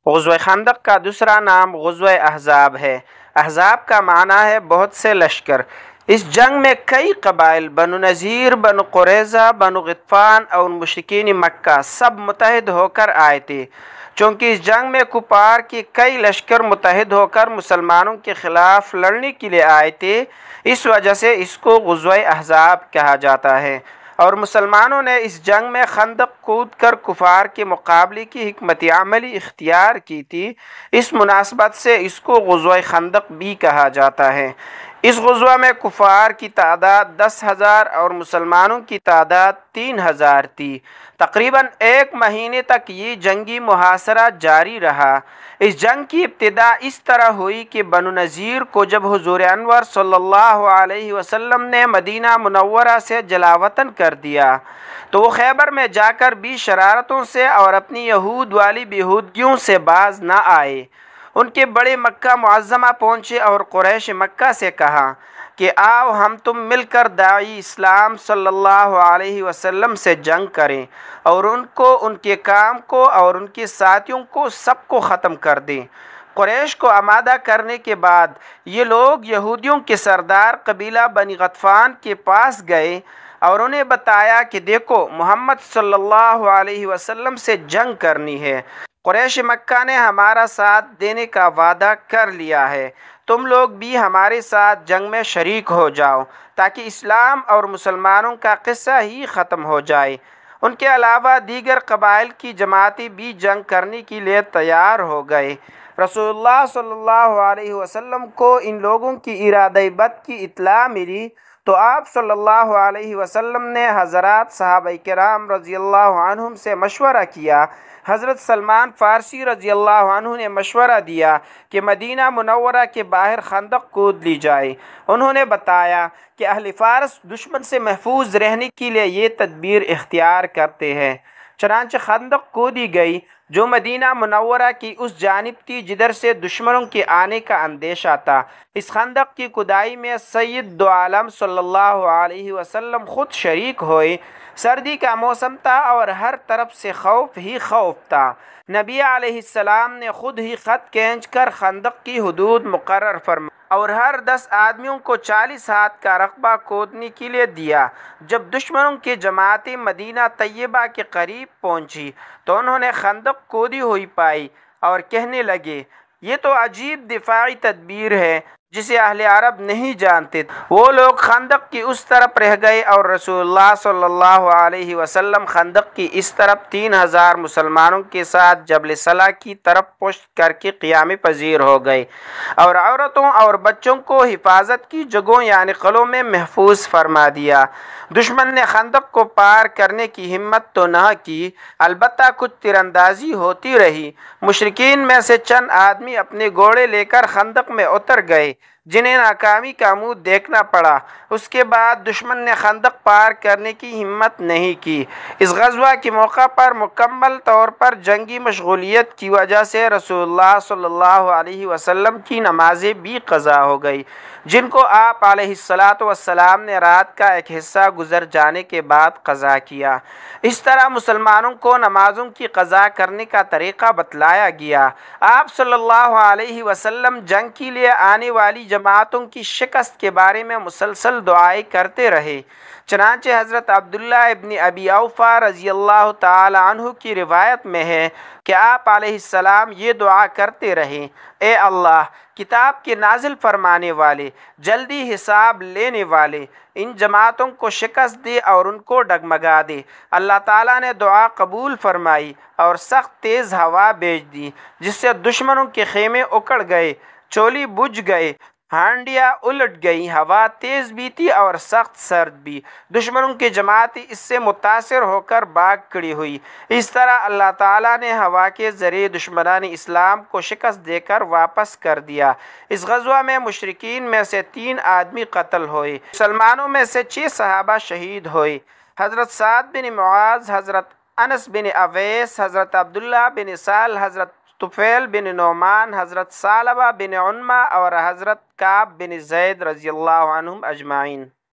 غزوہ خندق کا دوسرا نام غزوہ احزاب ہے۔ احزاب کا معنی ہے بہت سے لشکر۔ اس جنگ میں کئی قبائل بنو نذیر، بنو قریظہ، بنو غطفان اور مشرکین مکہ سب متحد ہو کر آئے تھے۔ چونکہ اس جنگ میں کفار کی کئی لشکر متحد ہو کر مسلمانوں کے خلاف لڑنے کے لیے آئے تھے، اس وجہ سے اس کو غزوہ احزاب کہا جاتا ہے۔ اور مسلمانوں نے اس جنگ میں خندق کود کر کفار کے مقابلے کی حکمت عملی اختیار کی تھی، اس مناسبت سے اس کو غزوہ خندق بھی کہا جاتا ہے۔ اس غزوہ میں کفار کی تعداد 10,000 اور مسلمانوں کی تعداد 3,000 تھی۔ تقریباً ایک مہینے تک یہ جنگی محاصرہ جاری رہا۔ اس جنگ کی ابتدا اس طرح ہوئی کہ بنو نذیر کو جب حضور انور صلی اللہ علیہ وسلم نے مدینہ منورہ سے جلاوطن کر دیا تو وہ خیبر میں جا کر بھی شرارتوں سے اور اپنی یہود والی بیہودگیوں سے باز نہ آئے۔ ان کے بڑے مکہ معظمہ پہنچے اور قریش مکہ سے کہا کہ آؤ ہم تم مل کر داعی اسلام صلی اللہ علیہ وسلم سے جنگ کریں اور ان کو، ان کے کام کو اور ان کے ساتھیوں کو سب کو ختم کر دیں۔ قریش کو آمادہ کرنے کے بعد یہ لوگ یہودیوں کے سردار قبیلہ بنی غطفان کے پاس گئے اور انہیں بتایا کہ دیکھو محمد صلی اللہ علیہ وسلم سے جنگ کرنی ہے۔ قریش مکہ نے ہمارا ساتھ دینے کا وعدہ کر لیا ہے، تم لوگ بھی ہمارے ساتھ جنگ میں شریک ہو جاؤ تاکہ اسلام اور مسلمانوں کا قصہ ہی ختم ہو جائے۔ ان کے علاوہ دیگر قبائل کی جماعتیں بھی جنگ کرنے کے لیے تیار ہو گئے۔ رسول اللہ صلی اللہ علیہ وسلم کو ان لوگوں کی ارادہ بد کی اطلاع ملی تو آپ صلی اللہ علیہ وسلم نے حضرات صحابہ کرام رضی اللہ عنہم سے مشورہ کیا۔ حضرت سلمان فارسی رضی اللہ عنہ نے مشورہ دیا کہ مدینہ منورہ کے باہر خندق کود لی جائے۔ انہوں نے بتایا کہ اہل فارس دشمن سے محفوظ رہنے کے لیے یہ تدبیر اختیار کرتے ہیں۔ چنانچہ خندق کودی گئی جو مدینہ منورہ کی اس جانب تھی جدھر سے دشمنوں کے آنے کا اندیشہ تھا۔ اس خندق کی کھدائی میں سید دو عالم صلی اللہ علیہ وسلم خود شریک ہوئے۔ سردی کا موسم تھا اور ہر طرف سے خوف ہی خوف تھا۔ نبی علیہ السلام نے خود ہی خط کھینچ کر خندق کی حدود مقرر فرمائی اور ہر 10 آدمیوں کو 40 ہاتھ کا رقبہ کھودنے کے لیے دیا۔ جب دشمنوں کی جماعتیں مدینہ طیبہ کے قریب پہنچی تو انہوں نے خندق کھودی ہوئی پائی اور کہنے لگے یہ تو عجیب دفاعی تدبیر ہے جسے اہل عرب نہیں جانتے۔ وہ لوگ خندق کی اس طرف رہ گئے اور رسول اللہ صلی اللہ علیہ وسلم خندق کی اس طرف 3,000 مسلمانوں کے ساتھ جبل صلہ کی طرف پشت کر کے قیام پذیر ہو گئے اور عورتوں اور بچوں کو حفاظت کی جگہوں یعنی قلعوں میں محفوظ فرما دیا۔ دشمن نے خندق کو پار کرنے کی ہمت تو نہ کی، البتہ کچھ تیر اندازی ہوتی رہی۔ مشرکین میں سے چند آدمی اپنے گھوڑے لے کر خندق میں اتر گئے جنہیں ناکامی کا منہ دیکھنا پڑا۔ اس کے بعد دشمن نے خندق پار کرنے کی ہمت نہیں کی۔ اس غزوہ کے موقع پر مکمل طور پر جنگی مشغولیت کی وجہ سے رسول اللہ صلی اللہ علیہ وسلم کی نمازیں بھی قضا ہو گئی جن کو آپ علیہ السلام نے رات کا ایک حصہ گزر جانے کے بعد قضا کیا۔ اس طرح مسلمانوں کو نمازوں کی قضا کرنے کا طریقہ بتلایا گیا۔ آپ صلی اللہ علیہ وسلم جنگ کے لیے آنے والی جماعتوں کی شکست کے بارے میں مسلسل دعائیں کرتے رہے۔ چنانچہ حضرت عبداللہ ابن ابی اوفا رضی اللہ تعالی عنہ کی روایت میں ہے کہ آپ علیہ السلام یہ دعا کرتے رہے، اے اللہ کتاب کے نازل فرمانے والے، جلدی حساب لینے والے، ان جماعتوں کو شکست دے اور ان کو ڈگمگا دے۔ اللہ تعالیٰ نے دعا قبول فرمائی اور سخت تیز ہوا بھیج دی جس سے دشمنوں کے خیمے اکڑ گئے، چولے بجھ گئے، ہانڈیاں الٹ گئیں، ہوا تیز بھی تھی اور سخت سرد بھی۔ دشمنوں کی جماعتیں اس سے متاثر ہو کر بھاگ کھڑی ہوئی۔ اس طرح اللہ تعالیٰ نے ہوا کے ذریعے دشمنان اسلام کو شکست دے کر واپس کر دیا۔ اس غزوہ میں مشرکین میں سے 3 آدمی قتل ہوئے، مسلمانوں میں سے 6 صحابہ شہید ہوئے۔ حضرت سعد بن معاذ، حضرت انس بن اویس، حضرت عبداللہ بن سہل، حضرت طفیل بن نعمان، حضرت ثعلبہ بن عنمہ اور حضرت کعب بن زید رضی اللہ عنہم اجمعین۔